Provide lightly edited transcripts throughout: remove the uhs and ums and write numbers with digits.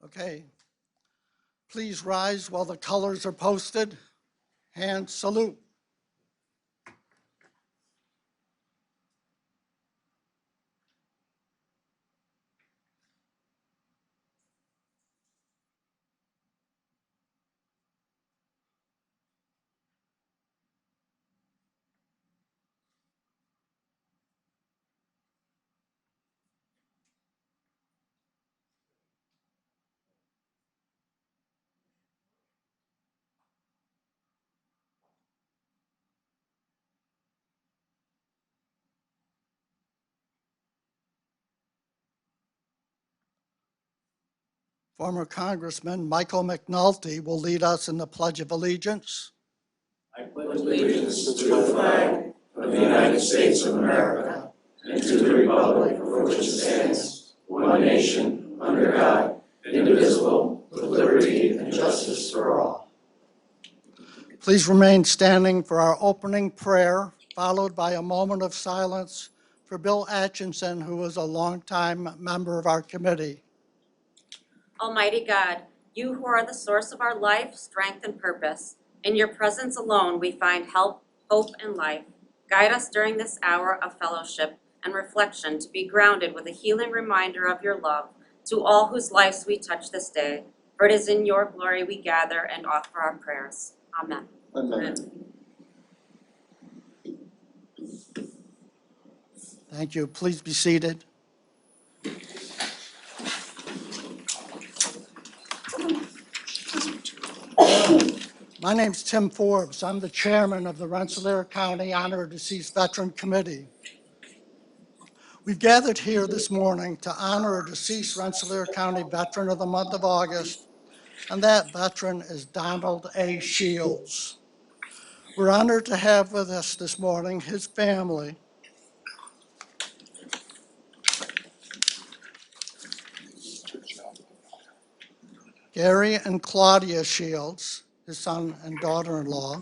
Okay, please rise while the colors are posted. Hand salute. Former Congressman Michael McNulty will lead us in the Pledge of Allegiance. I pledge allegiance to the flag of the United States of America and to the republic for which it stands, one nation, under God, indivisible, with liberty and justice for all. Please remain standing for our opening prayer, followed by a moment of silence for Bill Atchison, who is a longtime member of our committee. Almighty God, you who are the source of our life, strength, and purpose, in your presence alone we find help, hope, and life. Guide us during this hour of fellowship and reflection to be grounded with a healing reminder of your love to all whose lives we touch this day. For it is in your glory we gather and offer our prayers. Amen. Amen. Thank you. Please be seated. My name's Tim Forbes. I'm the chairman of the Rensselaer County Honor Deceased Veteran Committee. We've gathered here this morning to honor a deceased Rensselaer County veteran of the month of August, and that veteran is Donald A. Shields. We're honored to have with us this morning his family, Gary and Claudia Shields, his son and daughter-in-law,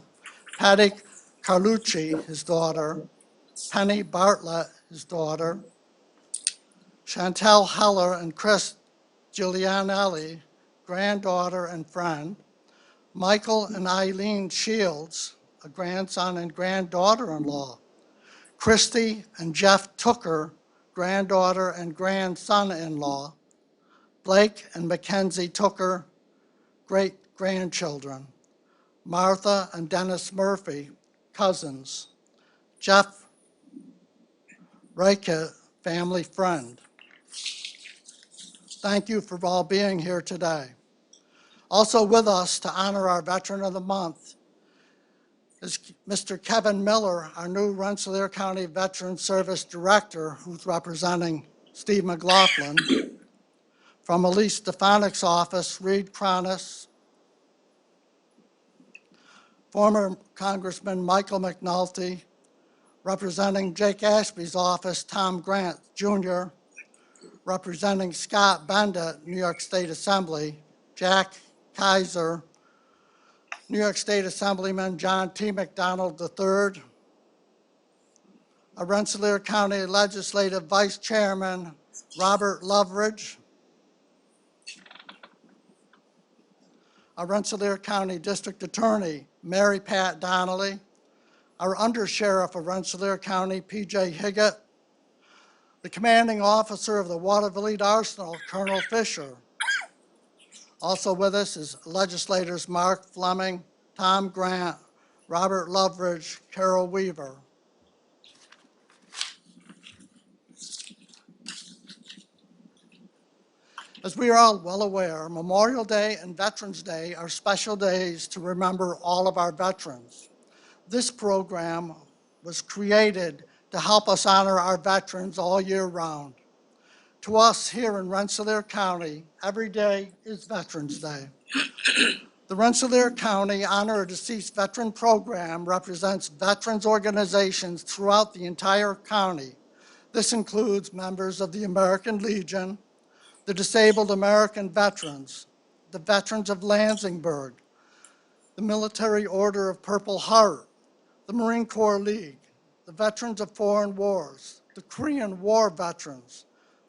Patty Carlucci, his daughter, Penny Bartlett, his daughter, Chantel Heller and Chris Giulianelli, granddaughter and friend, Michael and Eileen Shields, a grandson and granddaughter-in-law, Christy and Jeff Tooker, granddaughter and grandson-in-law, Blake and Mackenzie Tooker, great-grandchildren, Martha and Dennis Murphy, cousins, Jeff Reike, family friend. Thank you for all being here today. Also with us to honor our Veteran of the Month is Mr. Kevin Miller, our new Rensselaer County Veteran Service Director, who's representing Steve McLaughlin. From Elise Stefanik's office, Reed Cronus. Former Congressman Michael McNulty, representing Jake Ashby's office, Tom Grant Jr., representing Scott Benda, New York State Assembly, Jack Kaiser, New York State Assemblyman John T. McDonald III, a Rensselaer County Legislative Vice Chairman Robert Loveridge, a Rensselaer County District Attorney Mary Pat Donnelly, our Undersheriff of Rensselaer County P.J. Higgett, the Commanding Officer of the Watervliet Arsenal Colonel Fisher. Also with us is legislators Mark Fleming, Tom Grant, Robert Loveridge, Carol Weaver. As we are all well aware, Memorial Day and Veterans Day are special days to remember all of our veterans. This program was created to help us honor our veterans all year round. To us here in Rensselaer County, every day is Veterans Day. The Rensselaer County Honor a Deceased Veteran Program represents veterans organizations throughout the entire county. This includes members of the American Legion, the Disabled American Veterans, the Veterans of Lansingburg, the Military Order of Purple Heart, the Marine Corps League, the Veterans of Foreign Wars, the Korean War Veterans,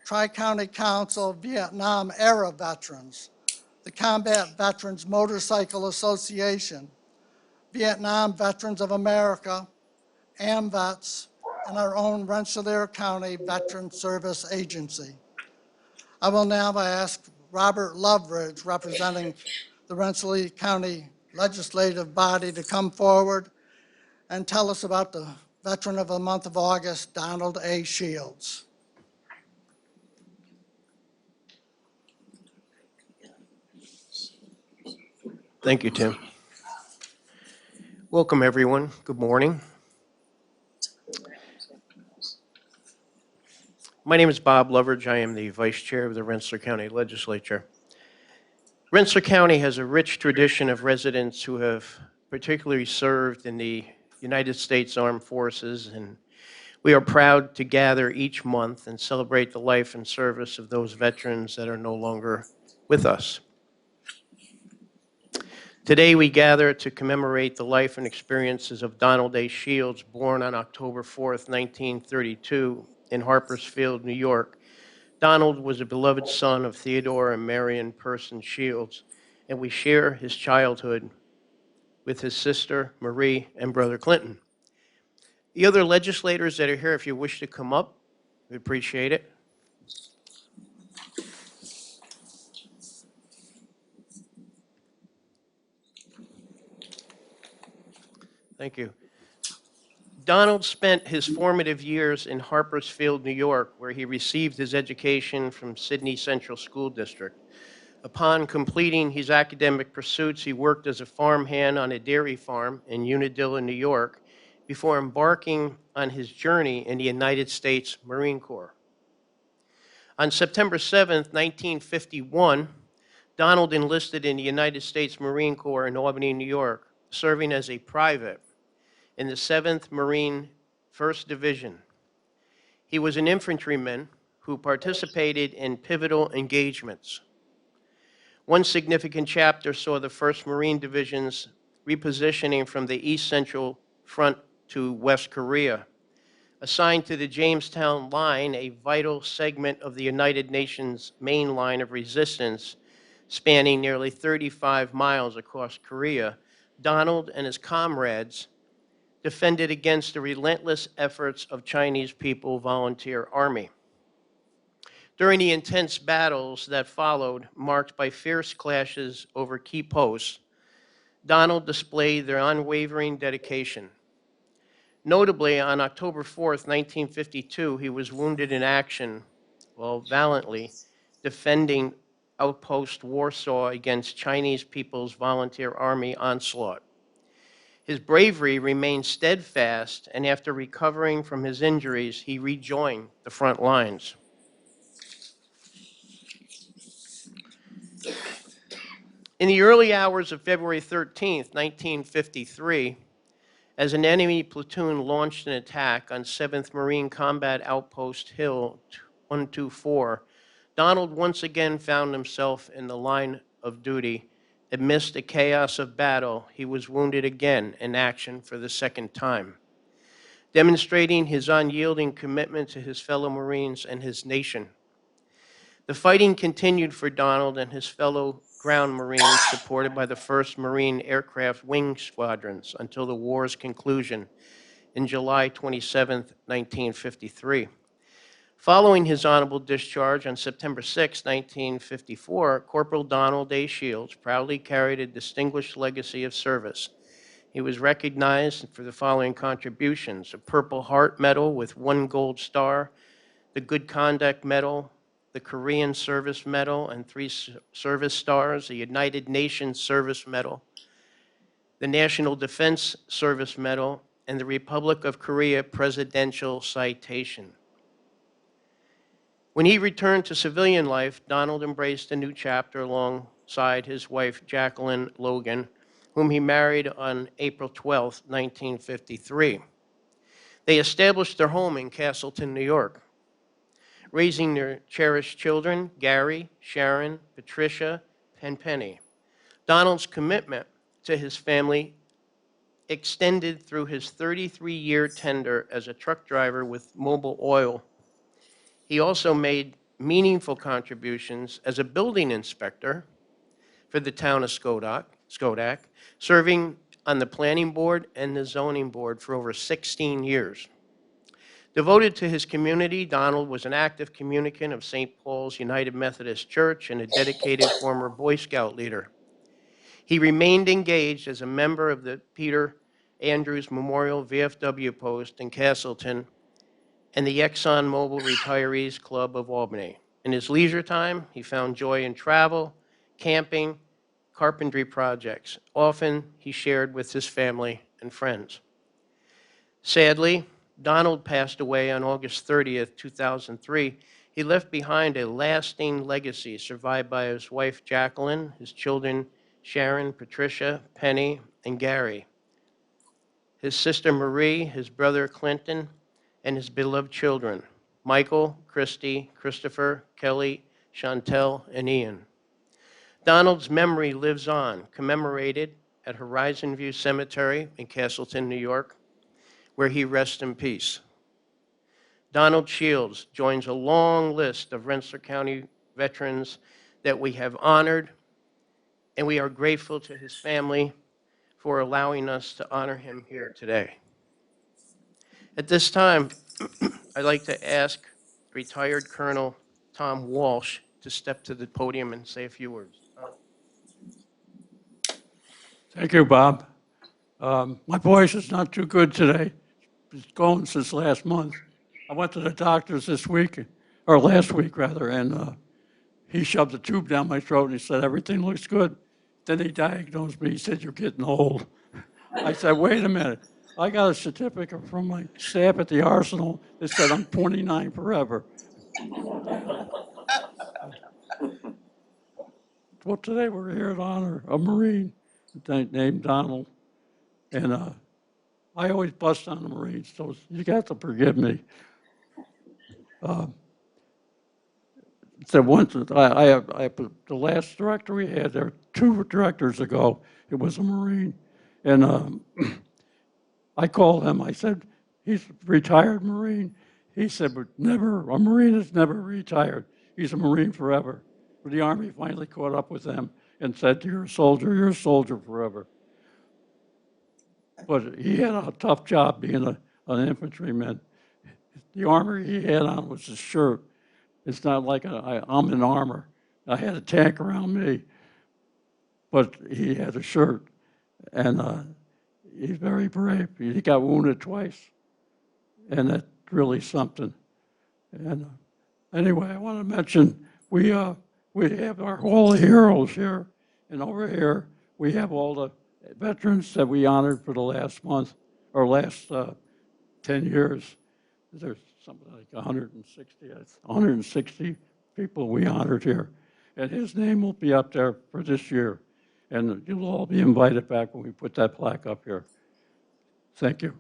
Tri-County Council of Vietnam-era Veterans, the Combat Veterans Motorcycle Association, Vietnam Veterans of America, AMVETS, and our own Rensselaer County Veteran Service Agency. I will now ask Robert Loveridge, representing the Rensselaer County Legislative Body, to come forward and tell us about the Veteran of the month of August, Donald A. Shields. Thank you, Tim. Welcome, everyone. Good morning. My name is Bob Loveridge. I am the Vice Chair of the Rensselaer County Legislature. Rensselaer County has a rich tradition of residents who have particularly served in the United States Armed Forces, and we are proud to gather each month and celebrate the life and service of those veterans that are no longer with us. Today we gather to commemorate the life and experiences of Donald A. Shields, born on October 4th, 1932 in Harpersfield, New York. Donald was a beloved son of Theodore and Marion Person Shields, and we share his childhood with his sister Marie and brother Clinton. The other legislators that are here, if you wish to come up, we appreciate it. Thank you. Donald spent his formative years in Harpersfield, New York, where he received his education from Sydney Central School District. Upon completing his academic pursuits, he worked as a farmhand on a dairy farm in Unadilla, New York, before embarking on his journey in the United States Marine Corps. On September 7th, 1951, Donald enlisted in the United States Marine Corps in Albany, New York, serving as a private in the 7th Marine 1st Division. He was an infantryman who participated in pivotal engagements. One significant chapter saw the 1st Marine Division's repositioning from the East Central Front to West Korea. Assigned to the Jamestown Line, a vital segment of the United Nations main line of resistance, spanning nearly 35 miles across Korea, Donald and his comrades defended against the relentless efforts of Chinese People Volunteer Army. During the intense battles that followed, marked by fierce clashes over key posts, Donald displayed their unwavering dedication. Notably, on October 4th, 1952, he was wounded in action while valiantly defending outpost Warsaw against Chinese People's Volunteer Army onslaught. His bravery remained steadfast, and after recovering from his injuries, he rejoined the front lines. In the early hours of February 13th, 1953, as an enemy platoon launched an attack on 7th Marine Combat Outpost Hill 124, Donald once again found himself in the line of duty. Amidst the chaos of battle, he was wounded again in action for the second time, demonstrating his unyielding commitment to his fellow Marines and his nation. The fighting continued for Donald and his fellow ground Marines, supported by the 1st Marine Aircraft Wing Squadrons, until the war's conclusion in July 27, 1953. Following his honorable discharge on September 6, 1954, Corporal Donald A. Shields proudly carried a distinguished legacy of service. He was recognized for the following contributions: a Purple Heart Medal with 1 gold star, the Good Conduct Medal, the Korean Service Medal and 3 service stars, the United Nations Service Medal, the National Defense Service Medal, and the Republic of Korea Presidential Citation. When he returned to civilian life, Donald embraced a new chapter alongside his wife, Jacqueline Logan, whom he married on April 12, 1953. They established their home in Castleton, New York, raising their cherished children, Gary, Sharon, Patricia, and Penny. Donald's commitment to his family extended through his 33-year tenure as a truck driver with Mobil Oil. He also made meaningful contributions as a building inspector, for the town of Skodak, serving on the planning board and the zoning board for over 16 years. Devoted to his community, Donald was an active communicant of St. Paul's United Methodist Church and a dedicated former Boy Scout leader. He remained engaged as a member of the Peter Andrews Memorial VFW Post in Castleton and the ExxonMobil Retirees Club of Albany. In his leisure time, he found joy in travel, camping, carpentry projects. Often he shared with his family and friends. Sadly, Donald passed away on August 30th, 2003. He left behind a lasting legacy survived by his wife Jacqueline, his children Sharon, Patricia, Penny, and Gary, his sister Marie, his brother Clinton, and his beloved children, Michael, Christy, Christopher, Kelly, Chantel, and Ian. Donald's memory lives on, commemorated at Horizon View Cemetery in Castleton, New York, where he rests in peace. Donald Shields joins a long list of Rensselaer County veterans that we have honored, and we are grateful to his family for allowing us to honor him here today. At this time, I'd like to ask retired Colonel Tom Walsh to step to the podium and say a few words. Thank you, Bob. My voice is not too good today. It's going since last month. I went to the doctor's this week, or last week rather, and he shoved a tube down my throat and he said, everything looks good. Then he diagnosed me. He said, you're getting old. I said, wait a minute. I got a certificate from my staff at the Arsenal that said I'm 29 forever. Well, today we're here to honor a Marine named Donald. And I always bust on the Marines, so you got to forgive me. So once the last director we had there, 2 directors ago, it was a Marine. And I called him, I said, he's a retired Marine. He said, but never, a Marine is never retired. He's a Marine forever. But the Army finally caught up with him and said, you're a soldier forever. But he had a tough job being an infantryman. The armor he had on was his shirt. It's not like I'm in armor. I had a tank around me, but he had a shirt. And he's very brave. He got wounded twice, and that's really something. And anyway, I want to mention we have our Hall of Heroes here, and over here we have all the veterans that we honored for the last month, or last 10 years. There's something like 160 people we honored here. And his name will be up there for this year. And you'll all be invited back when we put that plaque up here. Thank you.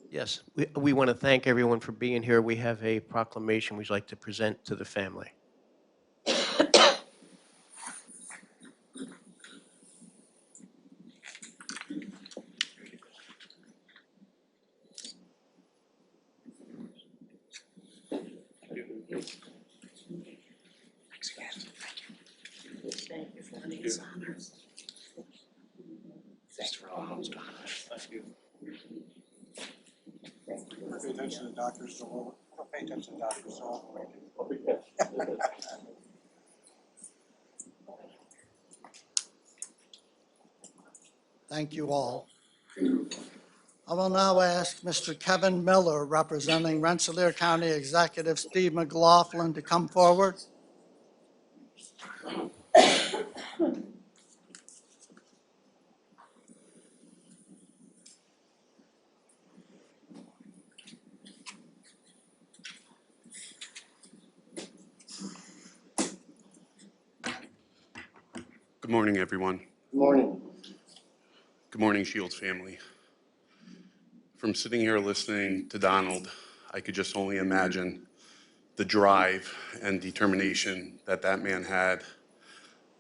Yes, we want to thank everyone for being here. We have a proclamation we'd like to present to the family. Thank you for these honors. Thanks for all those honors. Thank you. Pay attention to the doctors, so pay attention to the doctors, so. Thank you all. I will now ask Mr. Kevin Miller, representing Rensselaer County Executive Steve McLaughlin, to come forward. Good morning, everyone. Good morning. Good morning, Shields family. From sitting here listening to Donald, I could just only imagine the drive and determination that that man had.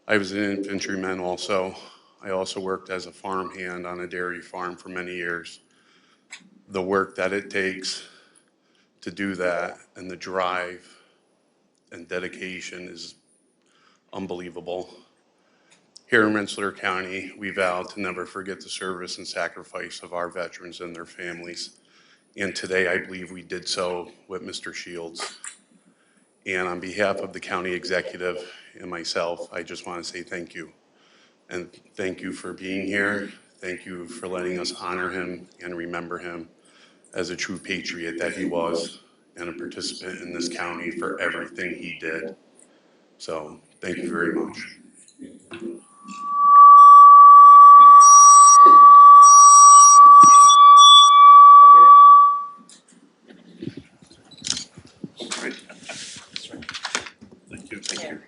I was an infantryman also. I also worked as a farmhand on a dairy farm for many years. The work that it takes to do that and the drive and dedication is unbelievable. Here in Rensselaer County, we vow to never forget the service and sacrifice of our veterans and their families. And today, I believe we did so with Mr. Shields. And on behalf of the county executive and myself, I just want to say thank you. And thank you for being here. Thank you for letting us honor him and remember him as a true patriot that he was and a participant in this county for everything he did. So thank you very much. Thank you. Thank you.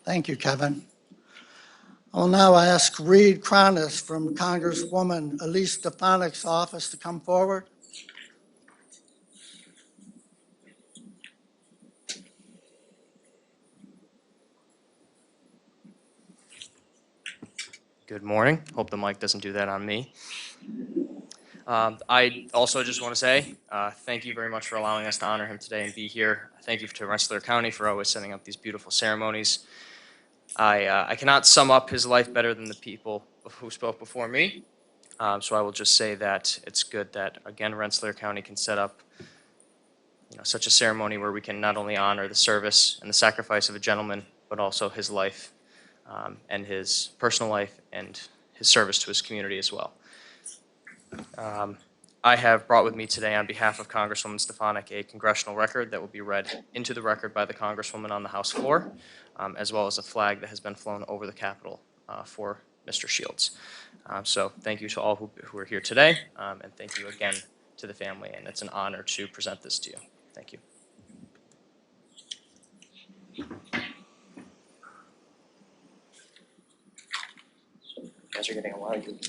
Thank you, Kevin. I will now ask Reed Cronus from Congresswoman Elise Stefanik's office to come forward. Good morning. Hope the mic doesn't do that on me. I also just want to say thank you very much for allowing us to honor him today and be here. Thank you to Rensselaer County for always setting up these beautiful ceremonies. I cannot sum up his life better than the people who spoke before me. So I will just say that it's good that, again, Rensselaer County can set up such a ceremony where we can not only honor the service and the sacrifice of a gentleman, but also his life and his personal life and his service to his community as well. I have brought with me today on behalf of Congresswoman Stefanik a congressional record that will be read into the record by the Congresswoman on the House floor, as well as a flag that has been flown over the Capitol for Mr. Shields. So thank you to all who are here today, and thank you again to the family, and it's an honor to present this to you. Thank you. Guys are getting a lot of good.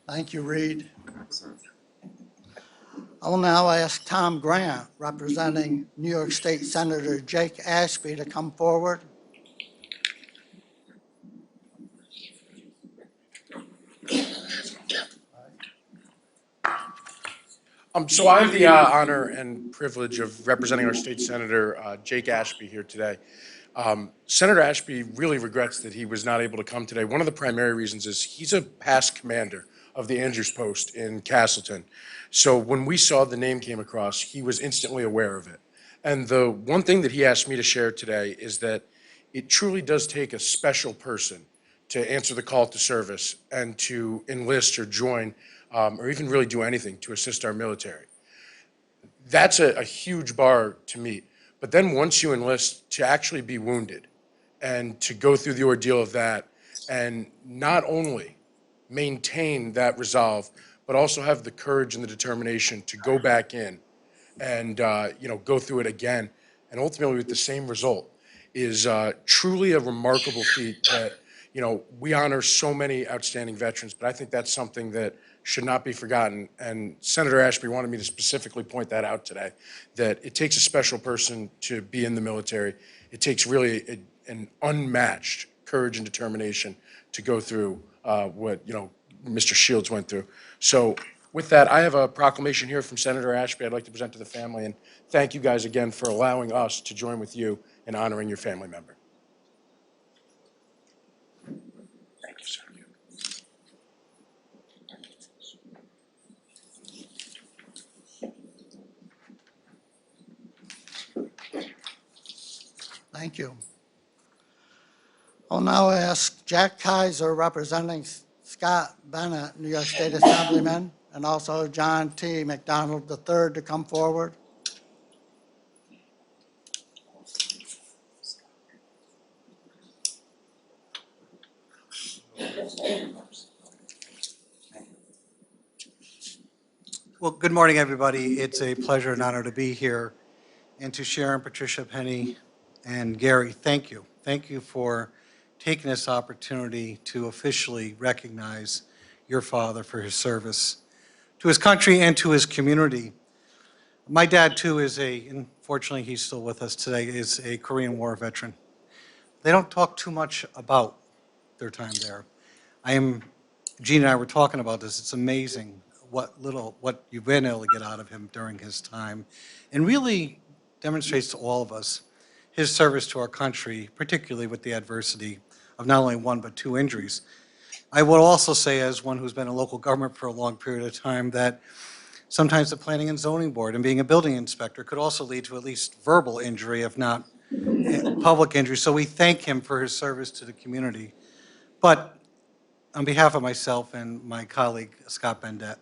Thank you, Reed. I will now ask Tom Grant, representing New York State Senator Jake Ashby, to come forward. So I have the honor and privilege of representing our state senator, Jake Ashby, here today. Senator Ashby really regrets that he was not able to come today. One of the primary reasons is he's a past commander of the Andrews Post in Castleton. So when we saw the name came across, he was instantly aware of it. And the one thing that he asked me to share today is that it truly does take a special person to answer the call to service and to enlist or join or even really do anything to assist our military. That's a huge bar to meet. But then once you enlist, to actually be wounded and to go through the ordeal of that and not only maintain that resolve, but also have the courage and the determination to go back in and go through it again and ultimately with the same result is truly a remarkable feat that we honor so many outstanding veterans, but I think that's something that should not be forgotten. And Senator Ashby wanted me to specifically point that out today, that it takes a special person to be in the military. It takes really an unmatched courage and determination to go through what Mr. Shields went through. So with that, I have a proclamation here from Senator Ashby I'd like to present to the family, and thank you guys again for allowing us to join with you in honoring your family member. Thank you, sir. Thank you. I'll now ask Jack Kaiser, representing Scott Bennett, New York State Assemblyman, and also John T. McDonald III to come forward. Well, good morning, everybody. It's a pleasure and honor to be here and to Sharon, Patricia, Penny, and Gary, thank you. Thank you for taking this opportunity to officially recognize your father for his service to his country and to his community. My dad, too, and fortunately he's still with us today, is a Korean War veteran. They don't talk too much about their time there. Gene and I were talking about this. It's amazing what you've been able to get out of him during his time, and really demonstrates to all of us his service to our country, particularly with the adversity of not only one but two injuries. I would also say, as one who's been in local government for a long period of time, that sometimes the Planning and Zoning Board and being a building inspector could also lead to at least verbal injury, if not public injury. So we thank him for his service to the community. But on behalf of myself and my colleague, Scott Bendet,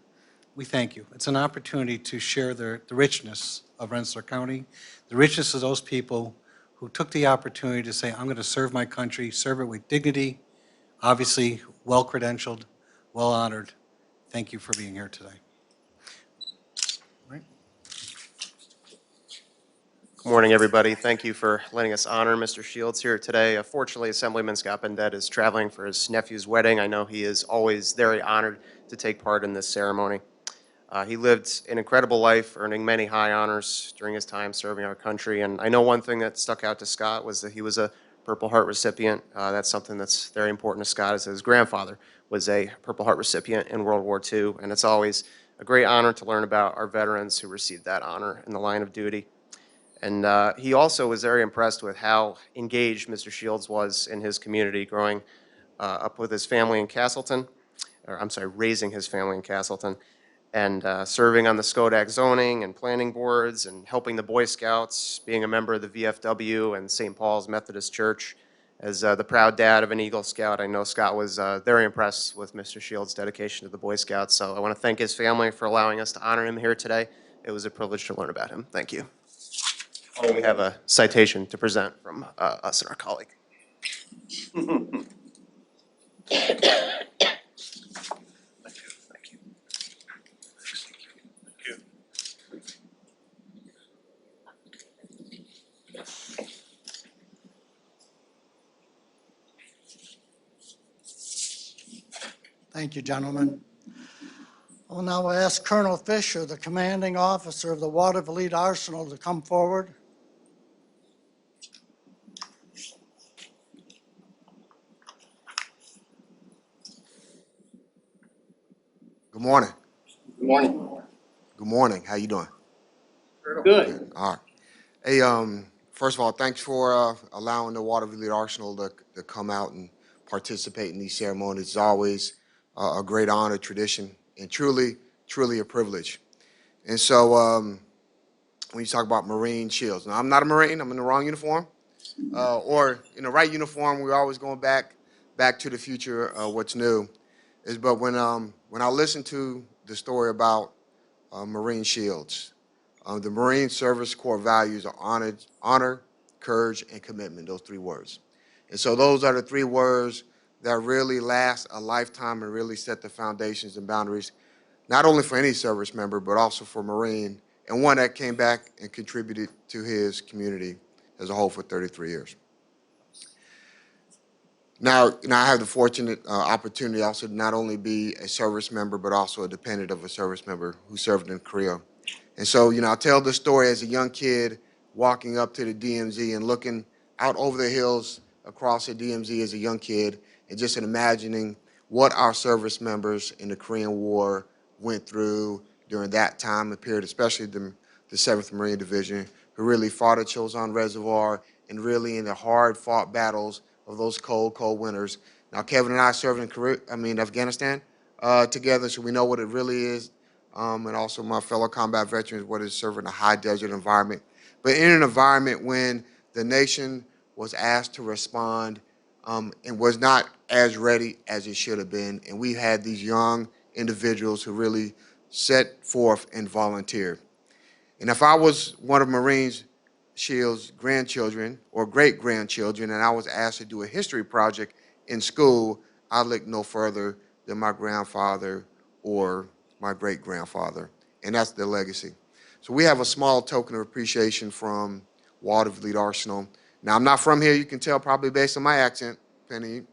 we thank you. It's an opportunity to share the richness of Rensselaer County, the richness of those people who took the opportunity to say, I'm going to serve my country, serve it with dignity, obviously well-credentialed, well-honored. Thank you for being here today. Right. Good morning, everybody. Thank you for letting us honor Mr. Shields here today. Fortunately, Assemblyman Scott Bendet is traveling for his nephew's wedding. I know he is always very honored to take part in this ceremony. He lived an incredible life, earning many high honors during his time serving our country. And I know one thing that stuck out to Scott was that he was a Purple Heart recipient. That's something that's very important to Scott, as his grandfather was a Purple Heart recipient in World War II. And it's always a great honor to learn about our veterans who received that honor in the line of duty. And he also was very impressed with how engaged Mr. Shields was in his community, growing up with his family in Castleton, or I'm sorry, raising his family in Castleton, and serving on the SCODAC zoning and planning boards, and helping the Boy Scouts, being a member of the VFW and St. Paul's Methodist Church. As the proud dad of an Eagle Scout, I know Scott was very impressed with Mr. Shields' dedication to the Boy Scouts. So I want to thank his family for allowing us to honor him here today. It was a privilege to learn about him. Thank you. We have a citation to present from us and our colleague. Thank you, gentlemen. I'll now ask Colonel Fisher, the commanding officer of the Watervliet Arsenal, to come forward. Good morning. Good morning. Good morning. How you doing? Good. All right. Hey, first of all, thanks for allowing the Watervliet Arsenal to come out and participate in these ceremonies. It's always a great honor, tradition, and truly a privilege. And so when you talk about Marine shields, now I'm not a Marine, I'm in the wrong uniform. Or in the right uniform, we're always going back to the future, what's new. But when I listen to the story about Marine shields, the Marine Service core values are honor, courage, and commitment, those three words. And so those are the three words that really last a lifetime and really set the foundations and boundaries, not only for any service member, but also for Marine, and one that came back and contributed to his community as a whole for 33 years. Now I have the fortunate opportunity also to not only be a service member, but also a dependent of a service member who served in Korea. And so, I tell this story as a young kid walking up to the DMZ and looking out over the hills across the DMZ as a young kid, and just imagining what our service members in the Korean War went through during that time and period, especially the 7th Marine Division, who really fought at Chosan Reservoir and really in the hard-fought battles of those cold winters. Now, Kevin and I served in Afghanistan together, so we know what it really is. And also my fellow combat veterans, what is serving a high desert environment. But in an environment when the nation was asked to respond and was not as ready as it should have been. And we had these young individuals who really set forth and volunteered. And if I was one of Marines Shield's grandchildren or great-grandchildren and I was asked to do a history project in school, I'd look no further than my grandfather or my great-grandfather. And that's their legacy. So we have a small token of appreciation from Walter Fleet Arsenal. Now, I'm not from here, you can tell probably based on my accent, Penny.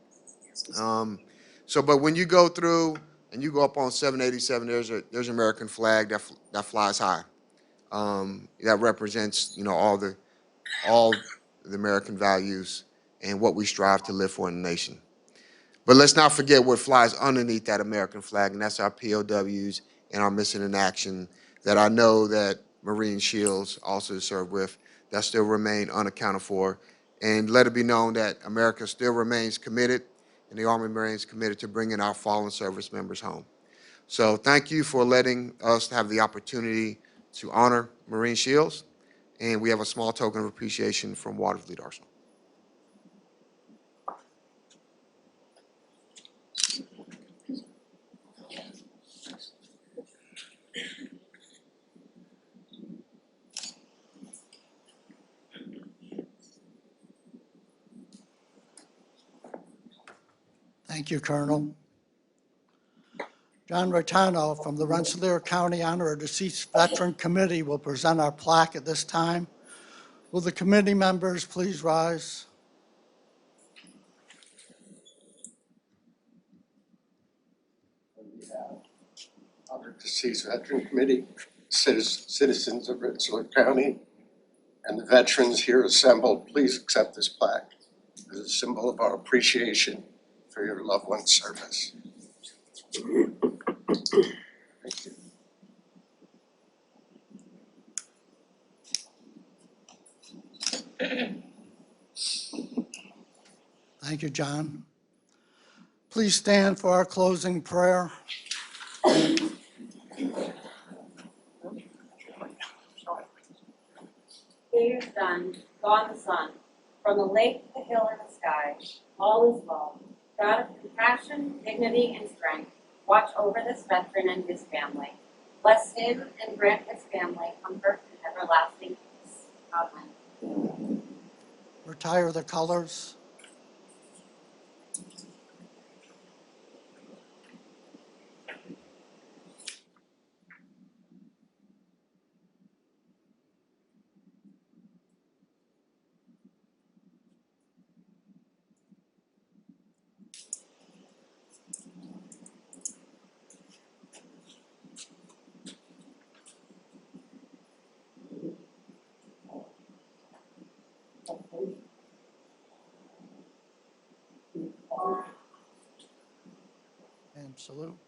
But when you go through and you go up on 787, there's an American flag that flies high. That represents, all the American values and what we strive to live for in the nation. But let's not forget what flies underneath that American flag, and that's our POWs and our missing in action that I know that Marine Shields also serve with, that still remain unaccounted for. And let it be known that America still remains committed, and the Army remains committed to bringing our fallen service members home. So thank you for letting us have the opportunity to honor Marine Shields, and we have a small token of appreciation from Water Fleet Arsenal. Thank you, Colonel. John Rotano from the Rensselaer County Honor of Deceased Veteran Committee will present our plaque at this time. Will the committee members please rise? Honor Deceased Veteran Committee, citizens of Rensselaer County, and the veterans here assembled, please accept this plaque as a symbol of our appreciation for your loved one's service. Thank you. Thank you, John. Please stand for our closing prayer. Day is done, gone the sun. From the lake to the hill and the sky, all is well. God of compassion, dignity, and strength, watch over this veteran and his family. Bless him and grant his family comfort and everlasting peace. Amen. Retire the colors. And salute.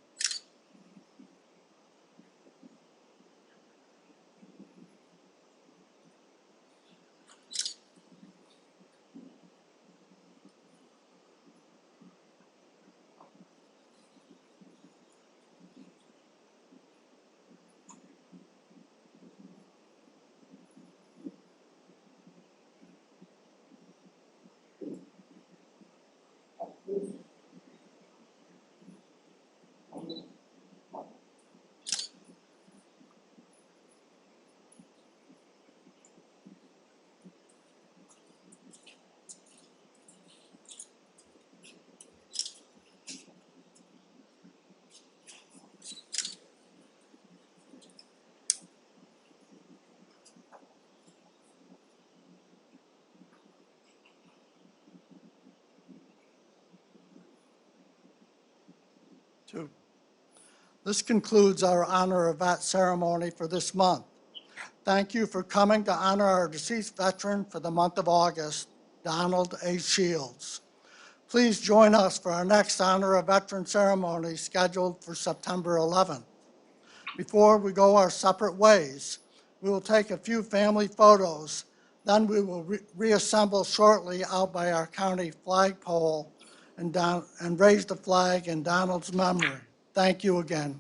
Two. This concludes our Honor of Vet ceremony for this month. Thank you for coming to honor our deceased veteran for the month of August, Donald A. Shields. Please join us for our next Honor of Veteran ceremony scheduled for September 11th. Before we go our separate ways, we will take a few family photos. Then we will reassemble shortly out by our county flagpole and raise the flag in Donald's memory. Thank you again.